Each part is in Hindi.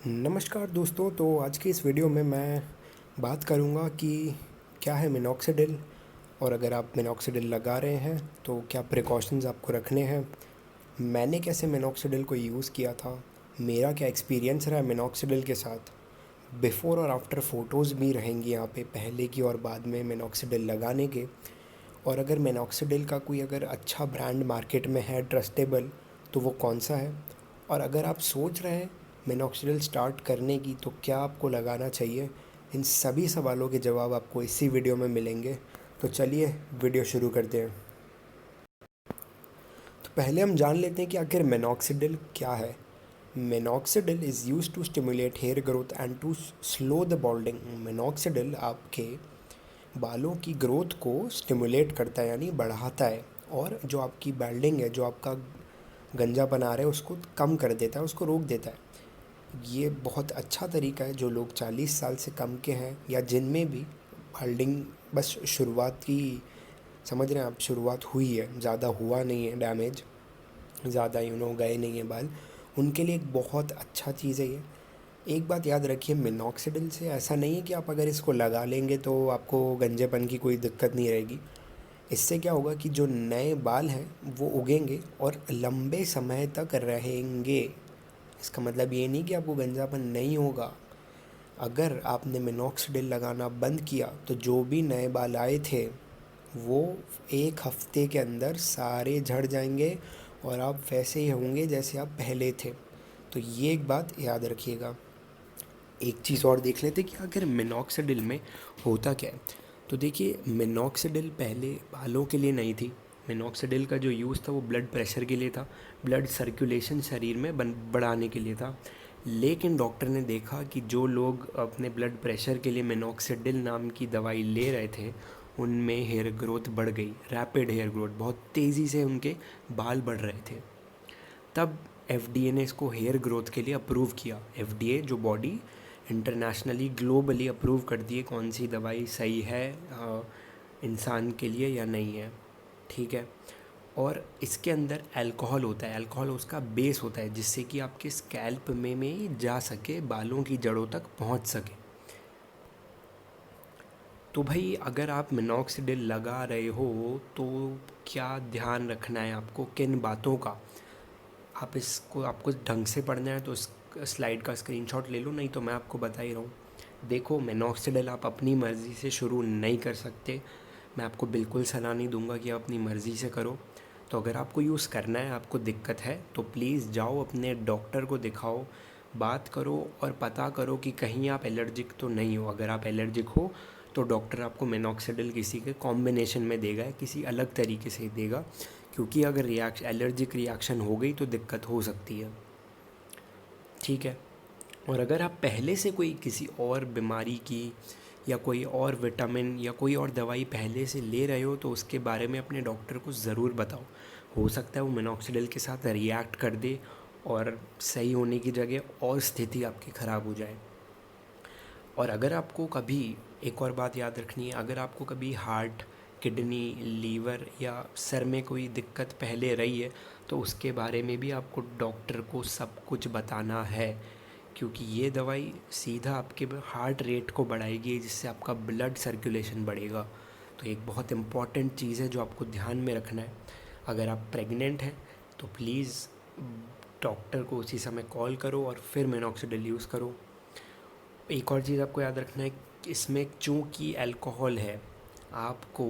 नमस्कार दोस्तों। तो आज की इस वीडियो में मैं बात करूंगा कि क्या है मिनॉक्सिडिल, और अगर आप मिनॉक्सिडिल लगा रहे हैं तो क्या प्रिकॉशंस आपको रखने हैं। मैंने कैसे मिनॉक्सिडिल को यूज़ किया था, मेरा क्या एक्सपीरियंस रहा मिनॉक्सिडिल के साथ। बिफ़ोर और आफ्टर फ़ोटोज़ भी रहेंगी यहाँ पे, पहले की और बाद में मिनॉक्सिडिल लगाने के। और अगर मिनॉक्सिडिल का कोई अगर अच्छा ब्रांड मार्केट में है ट्रस्टेबल, तो वो कौन सा है। और अगर आप सोच रहे हैं मिनॉक्सिडिल स्टार्ट करने की, तो क्या आपको लगाना चाहिए। इन सभी सवालों के जवाब आपको इसी वीडियो में मिलेंगे। तो चलिए वीडियो शुरू करते हैं। तो पहले हम जान लेते हैं कि आखिर मिनॉक्सिडिल क्या है। Minoxidil is use to stimulate hair growth and to slow the balding. Minoxidil आपके बालों की ग्रोथ को स्टिमुलेट करता है, यानी बढ़ाता है, और जो आपकी बाल्डिंग है, जो आपका गंजापन आ रहा है, उसको कम कर देता है, उसको रोक देता है। ये बहुत अच्छा तरीका है जो लोग 40 साल से कम के हैं, या जिनमें भी बाल्डिंग बस शुरुआत की, समझ रहे हैं आप, शुरुआत हुई है, ज़्यादा हुआ नहीं है डैमेज, ज़्यादा गए नहीं है बाल, उनके लिए एक बहुत अच्छा चीज़ है ये। एक बात याद रखिए, मिनॉक्सिडिल से ऐसा नहीं है कि आप अगर इसको लगा लेंगे तो आपको गंजेपन की कोई दिक्कत नहीं रहेगी। इससे क्या होगा कि जो नए बाल हैं वो उगेंगे और लंबे समय तक रहेंगे। इसका मतलब ये नहीं कि आपको गंजापन नहीं होगा। अगर आपने मिनॉक्सिडिल लगाना बंद किया तो जो भी नए बाल आए थे वो 1 हफ्ते के अंदर सारे झड़ जाएंगे, और आप वैसे ही होंगे जैसे आप पहले थे। तो ये एक बात याद रखिएगा। एक चीज़ और देख लेते कि आखिर मिनॉक्सिडिल में होता क्या है। तो देखिए, मिनॉक्सिडिल पहले बालों के लिए नहीं थी। मिनॉक्सिडिल का जो यूज़ था वो ब्लड प्रेशर के लिए था, ब्लड सर्कुलेशन शरीर में बढ़ाने के लिए था। लेकिन डॉक्टर ने देखा कि जो लोग अपने ब्लड प्रेशर के लिए मिनॉक्सिडिल नाम की दवाई ले रहे थे, उनमें हेयर ग्रोथ बढ़ गई, रैपिड हेयर ग्रोथ, बहुत तेज़ी से उनके बाल बढ़ रहे थे। तब एफडीए ने इसको हेयर ग्रोथ के लिए अप्रूव किया। एफडीए जो बॉडी इंटरनेशनली ग्लोबली अप्रूव कर दी है कौन सी दवाई सही है इंसान के लिए या नहीं है, ठीक है। और इसके अंदर अल्कोहल होता है, अल्कोहल उसका बेस होता है, जिससे कि आपके स्कैल्प में जा सके, बालों की जड़ों तक पहुंच सके। तो भाई, अगर आप मिनॉक्सिडिल लगा रहे हो तो क्या ध्यान रखना है आपको, किन बातों का। आप इसको, आपको ढंग से पढ़ना है तो इस स्लाइड का स्क्रीनशॉट ले लो, नहीं तो मैं आपको बता ही रहा हूँ। देखो, मिनॉक्सिडिल आप अपनी मर्ज़ी से शुरू नहीं कर सकते। मैं आपको बिल्कुल सलाह नहीं दूंगा कि आप अपनी मर्ज़ी से करो। तो अगर आपको यूज़ करना है, आपको दिक्कत है, तो प्लीज़ जाओ अपने डॉक्टर को दिखाओ, बात करो और पता करो कि कहीं आप एलर्जिक तो नहीं हो। अगर आप एलर्जिक हो तो डॉक्टर आपको मिनॉक्सिडिल किसी के कॉम्बिनेशन में देगा, किसी अलग तरीके से देगा, क्योंकि अगर एलर्जिक रिएक्शन हो गई तो दिक्कत हो सकती है, ठीक है। और अगर आप पहले से कोई किसी और बीमारी की या कोई और विटामिन या कोई और दवाई पहले से ले रहे हो, तो उसके बारे में अपने डॉक्टर को ज़रूर बताओ। हो सकता है वो मिनॉक्सिडिल के साथ रिएक्ट कर दे और सही होने की जगह और स्थिति आपकी ख़राब हो जाए। और अगर आपको कभी, एक और बात याद रखनी है, अगर आपको कभी हार्ट, किडनी, लीवर या सर में कोई दिक्कत पहले रही है, तो उसके बारे में भी आपको डॉक्टर को सब कुछ बताना है, क्योंकि ये दवाई सीधा आपके हार्ट रेट को बढ़ाएगी, जिससे आपका ब्लड सर्कुलेशन बढ़ेगा। तो एक बहुत इम्पॉर्टेंट चीज़ है जो आपको ध्यान में रखना है। अगर आप प्रेग्नेंट हैं तो प्लीज़ डॉक्टर को उसी समय कॉल करो और फिर मिनॉक्सिडिल यूज़ करो। एक और चीज़ आपको याद रखना है कि इसमें चूँकि अल्कोहल है, आपको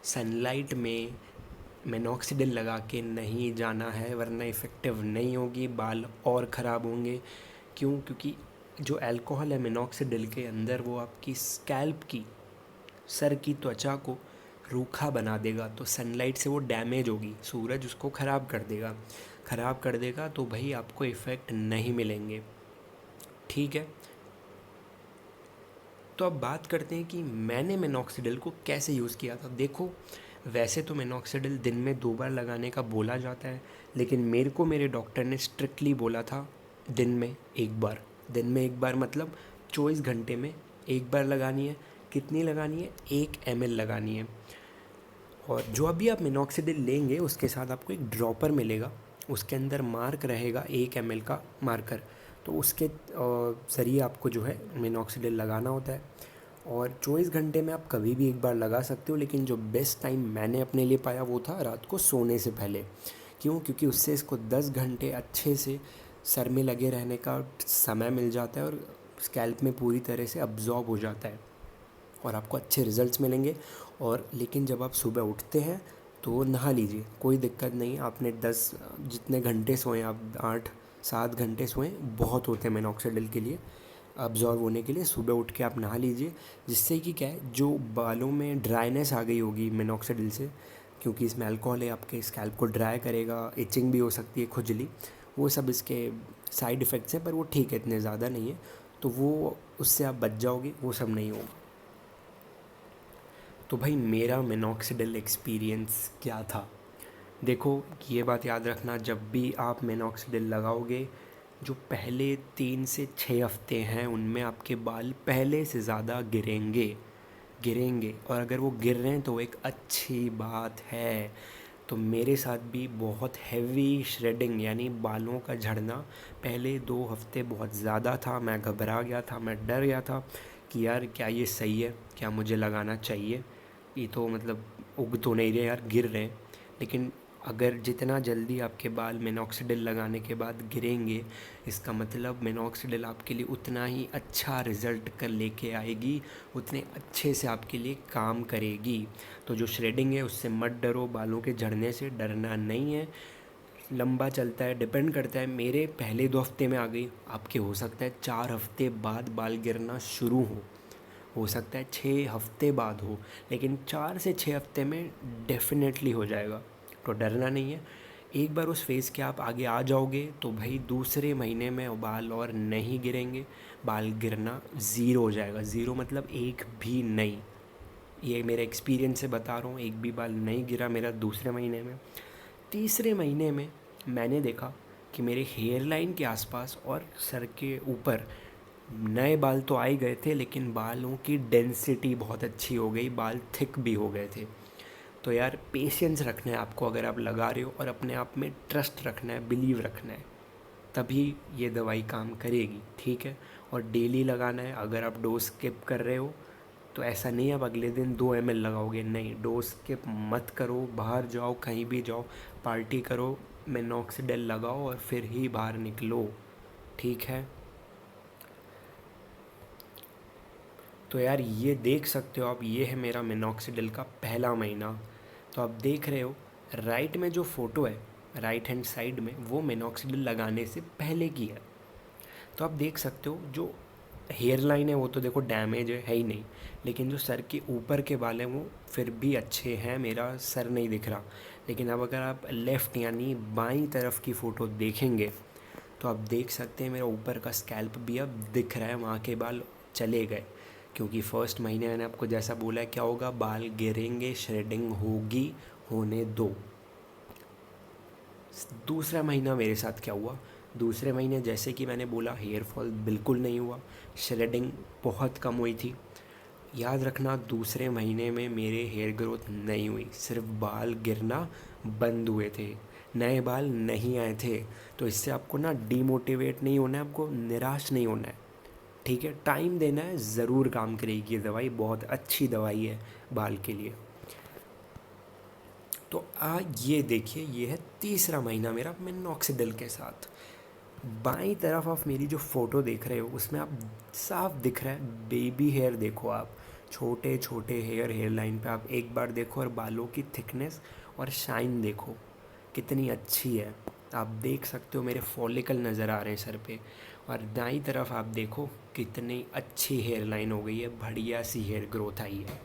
सनलाइट में मिनॉक्सिडिल लगा के नहीं जाना है, वरना इफ़ेक्टिव नहीं होगी, बाल और ख़राब होंगे। क्यों? क्योंकि जो अल्कोहल है मिनॉक्सिडिल के अंदर, वो आपकी स्कैल्प की, सर की त्वचा को रूखा बना देगा, तो सनलाइट से वो डैमेज होगी, सूरज उसको ख़राब कर देगा, ख़राब कर देगा, तो भाई आपको इफ़ेक्ट नहीं मिलेंगे, ठीक है। तो अब बात करते हैं कि मैंने मिनॉक्सिडिल को कैसे यूज़ किया था। देखो, वैसे तो मिनॉक्सिडिल दिन में 2 बार लगाने का बोला जाता है, लेकिन मेरे को मेरे डॉक्टर ने स्ट्रिक्टली बोला था दिन में 1 बार। दिन में 1 बार मतलब 24 घंटे में 1 बार लगानी है। कितनी लगानी है? 1 ml लगानी है। और जो अभी आप मिनॉक्सिडिल लेंगे उसके साथ आपको एक ड्रॉपर मिलेगा, उसके अंदर मार्क रहेगा 1 ml का मार्कर। तो उसके ज़रिए आपको जो है मिनॉक्सिडिल लगाना होता है। और 24 घंटे में आप कभी भी एक बार लगा सकते हो, लेकिन जो बेस्ट टाइम मैंने अपने लिए पाया वो था रात को सोने से पहले। क्यों? क्योंकि उससे इसको 10 घंटे अच्छे से सर में लगे रहने का समय मिल जाता है और स्कैल्प में पूरी तरह से अब्जॉर्ब हो जाता है और आपको अच्छे रिजल्ट्स मिलेंगे। और लेकिन जब आप सुबह उठते हैं तो नहा लीजिए, कोई दिक्कत नहीं। आपने 10 जितने घंटे सोएं, आप 8-7 घंटे सोएं, बहुत होते हैं मिनॉक्सिडिल के लिए अब्जॉर्व होने के लिए। सुबह उठ के आप नहा लीजिए, जिससे कि क्या है, जो बालों में ड्राइनेस आ गई होगी मिनॉक्सिडिल से, क्योंकि इसमें अल्कोहल है, आपके स्कैल्प को ड्राई करेगा, इचिंग भी हो सकती है, खुजली, वो सब इसके साइड इफ़ेक्ट्स हैं, पर वो ठीक है, इतने ज़्यादा नहीं है। तो वो उससे आप बच जाओगे, वो सब नहीं होगा। तो भाई मेरा मिनॉक्सिडिल एक्सपीरियंस क्या था? देखो, ये बात याद रखना, जब भी आप मिनॉक्सिडिल लगाओगे, जो पहले 3 से 6 हफ्ते हैं उनमें आपके बाल पहले से ज़्यादा गिरेंगे। और अगर वो गिर रहे हैं तो एक अच्छी बात है। तो मेरे साथ भी बहुत हैवी श्रेडिंग यानी बालों का झड़ना पहले 2 हफ्ते बहुत ज़्यादा था। मैं घबरा गया था, मैं डर गया था कि यार क्या ये सही है, क्या मुझे लगाना चाहिए, ये तो मतलब उग तो नहीं रहे यार, गिर रहे हैं। लेकिन अगर जितना जल्दी आपके बाल मिनॉक्सिडिल लगाने के बाद गिरेंगे, इसका मतलब मिनॉक्सिडिल आपके लिए उतना ही अच्छा रिज़ल्ट कर लेके आएगी, उतने अच्छे से आपके लिए काम करेगी। तो जो श्रेडिंग है उससे मत डरो, बालों के झड़ने से डरना नहीं है। लंबा चलता है, डिपेंड करता है। मेरे पहले 2 हफ्ते में आ गई, आपके हो सकता है 4 हफ्ते बाद बाल गिरना शुरू हो सकता है 6 हफ्ते बाद हो, लेकिन 4 से 6 हफ्ते में डेफिनेटली हो जाएगा। तो डरना नहीं है। एक बार उस फेज़ के आप आगे आ जाओगे तो भाई दूसरे महीने में बाल और नहीं गिरेंगे, बाल गिरना ज़ीरो हो जाएगा। ज़ीरो मतलब एक भी नहीं, ये मेरे एक्सपीरियंस से बता रहा हूँ, एक भी बाल नहीं गिरा मेरा दूसरे महीने में। तीसरे महीने में मैंने देखा कि मेरे हेयर लाइन के आसपास और सर के ऊपर नए बाल तो आ ही गए थे, लेकिन बालों की डेंसिटी बहुत अच्छी हो गई, बाल थिक भी हो गए थे। तो यार पेशेंस रखना है आपको अगर आप लगा रहे हो, और अपने आप में ट्रस्ट रखना है, बिलीव रखना है, तभी ये दवाई काम करेगी, ठीक है। और डेली लगाना है। अगर आप डोज स्किप कर रहे हो तो ऐसा नहीं है आप अगले दिन 2 ml लगाओगे, नहीं, डोज स्किप मत करो। बाहर जाओ, कहीं भी जाओ, पार्टी करो, मिनॉक्सिडिल लगाओ और फिर ही बाहर निकलो, ठीक है। तो यार ये देख सकते हो आप, ये है मेरा मिनॉक्सिडिल का पहला महीना। तो आप देख रहे हो राइट में जो फ़ोटो है, राइट हैंड साइड में, वो मिनॉक्सिडिल लगाने से पहले की है। तो आप देख सकते हो जो हेयर लाइन है वो तो देखो डैमेज है ही नहीं, लेकिन जो सर के ऊपर के बाल हैं वो फिर भी अच्छे हैं, मेरा सर नहीं दिख रहा। लेकिन अब अगर आप लेफ़्ट यानी बाईं तरफ की फ़ोटो देखेंगे तो आप देख सकते हैं मेरा ऊपर का स्कैल्प भी अब दिख रहा है, वहाँ के बाल चले गए। क्योंकि फर्स्ट महीने मैंने आपको जैसा बोला है, क्या होगा, बाल गिरेंगे, श्रेडिंग होगी, होने दो। दूसरा महीना मेरे साथ क्या हुआ, दूसरे महीने जैसे कि मैंने बोला, हेयर फॉल बिल्कुल नहीं हुआ, श्रेडिंग बहुत कम हुई थी। याद रखना, दूसरे महीने में मेरे हेयर ग्रोथ नहीं हुई, सिर्फ बाल गिरना बंद हुए थे, नए बाल नहीं आए थे। तो इससे आपको ना डीमोटिवेट नहीं होना है, आपको निराश नहीं होना है, ठीक है। टाइम देना है, ज़रूर काम करेगी ये दवाई, बहुत अच्छी दवाई है बाल के लिए। तो ये देखिए, ये है तीसरा महीना मेरा मिनॉक्सिडिल के साथ। बाईं तरफ आप मेरी जो फ़ोटो देख रहे हो उसमें आप साफ दिख रहा है बेबी हेयर, देखो आप, छोटे छोटे हेयर लाइन पे आप एक बार देखो, और बालों की थिकनेस और शाइन देखो कितनी अच्छी है। आप देख सकते हो मेरे फॉलिकल नज़र आ रहे हैं सर पे। और दाईं तरफ आप देखो कितनी अच्छी हेयर लाइन हो गई है, बढ़िया सी हेयर ग्रोथ आई है।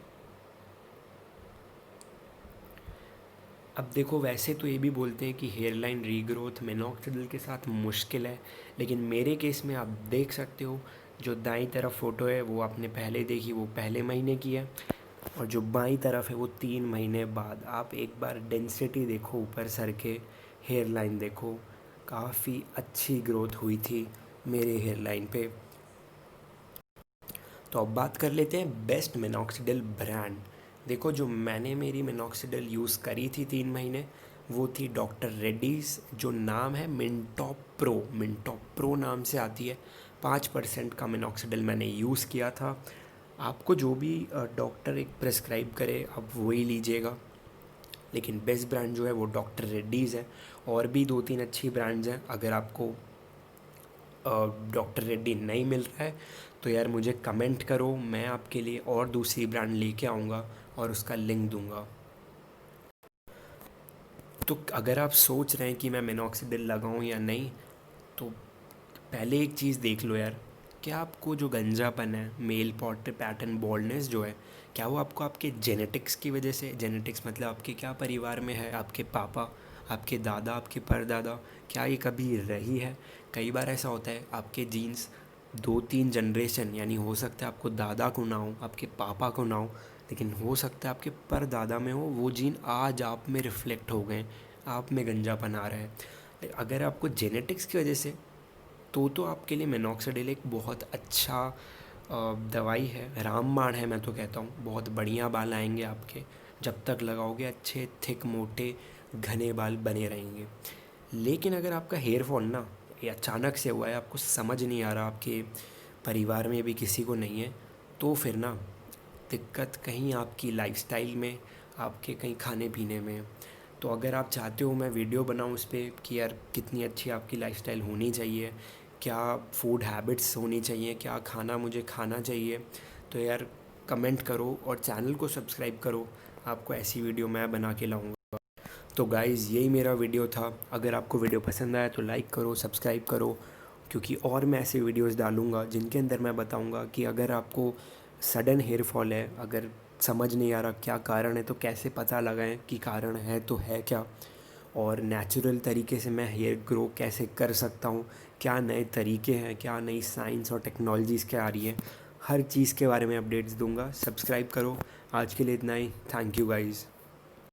अब देखो, वैसे तो ये भी बोलते हैं कि हेयर लाइन रीग्रोथ मिनॉक्सिडिल के साथ मुश्किल है, लेकिन मेरे केस में आप देख सकते हो, जो दाईं तरफ फ़ोटो है वो आपने पहले देखी, वो पहले महीने की है, और जो बाईं तरफ है वो 3 महीने बाद। आप एक बार डेंसिटी देखो, ऊपर सर के हेयर लाइन देखो, काफ़ी अच्छी ग्रोथ हुई थी मेरे हेयर लाइन पे। तो अब बात कर लेते हैं बेस्ट मिनॉक्सिडिल ब्रांड। देखो, जो मैंने मेरी मिनॉक्सिडिल यूज़ करी थी 3 महीने, वो थी डॉक्टर रेड्डीज़, जो नाम है मिनटॉप प्रो नाम से आती है। 5% का मिनॉक्सिडिल मैंने यूज़ किया था। आपको जो भी डॉक्टर एक प्रेस्क्राइब करे आप वही लीजिएगा, लेकिन बेस्ट ब्रांड जो है वो डॉक्टर रेड्डीज़ है। और भी 2-3 अच्छी ब्रांड्स हैं। अगर आपको डॉक्टर रेड्डी नहीं मिल रहा है तो यार मुझे कमेंट करो, मैं आपके लिए और दूसरी ब्रांड लेके आऊँगा और उसका लिंक दूंगा। तो अगर आप सोच रहे हैं कि मैं मिनॉक्सिडिल लगाऊं या नहीं, तो पहले एक चीज़ देख लो यार, क्या आपको जो गंजापन है, मेल पॉट पैटर्न बॉल्डनेस जो है, क्या वो आपको आपके जेनेटिक्स की वजह से, जेनेटिक्स मतलब आपके क्या परिवार में है, आपके पापा, आपके दादा, आपके परदादा, क्या ये कभी रही है? कई बार ऐसा होता है आपके जीन्स 2-3 जनरेशन, यानी हो सकता है आपको दादा को ना हो, आपके पापा को ना हो, लेकिन हो सकता है आपके परदादा में हो, वो जीन आज आप में रिफ्लेक्ट हो गए, आप में गंजापन आ रहा है। अगर आपको जेनेटिक्स की वजह से, तो आपके लिए मिनॉक्सिडिल एक बहुत अच्छा दवाई है, रामबाण है। मैं तो कहता हूँ बहुत बढ़िया बाल आएंगे आपके, जब तक लगाओगे अच्छे थिक मोटे घने बाल बने रहेंगे। लेकिन अगर आपका हेयर फॉल ना ये अचानक से हुआ है, आपको समझ नहीं आ रहा, आपके परिवार में भी किसी को नहीं है, तो फिर ना दिक्कत कहीं आपकी लाइफस्टाइल में, आपके कहीं खाने पीने में। तो अगर आप चाहते हो मैं वीडियो बनाऊँ उस पर कि यार कितनी अच्छी आपकी लाइफस्टाइल होनी चाहिए, क्या फूड हैबिट्स होनी चाहिए, क्या खाना मुझे खाना चाहिए, तो यार कमेंट करो और चैनल को सब्सक्राइब करो, आपको ऐसी वीडियो मैं बना के लाऊंगा। तो गाइज़ यही मेरा वीडियो था। अगर आपको वीडियो पसंद आया तो लाइक करो, सब्सक्राइब करो, क्योंकि और मैं ऐसे वीडियोस डालूँगा जिनके अंदर मैं बताऊँगा कि अगर आपको सडन हेयर फॉल है, अगर समझ नहीं आ रहा क्या कारण है, तो कैसे पता लगाएं कि कारण है तो है क्या, और नेचुरल तरीके से मैं हेयर ग्रो कैसे कर सकता हूँ, क्या नए तरीके हैं, क्या नई साइंस और टेक्नोलॉजीज़ क्या आ रही हैं, हर चीज़ के बारे में अपडेट्स दूंगा। सब्सक्राइब करो। आज के लिए इतना ही। Thank you guys.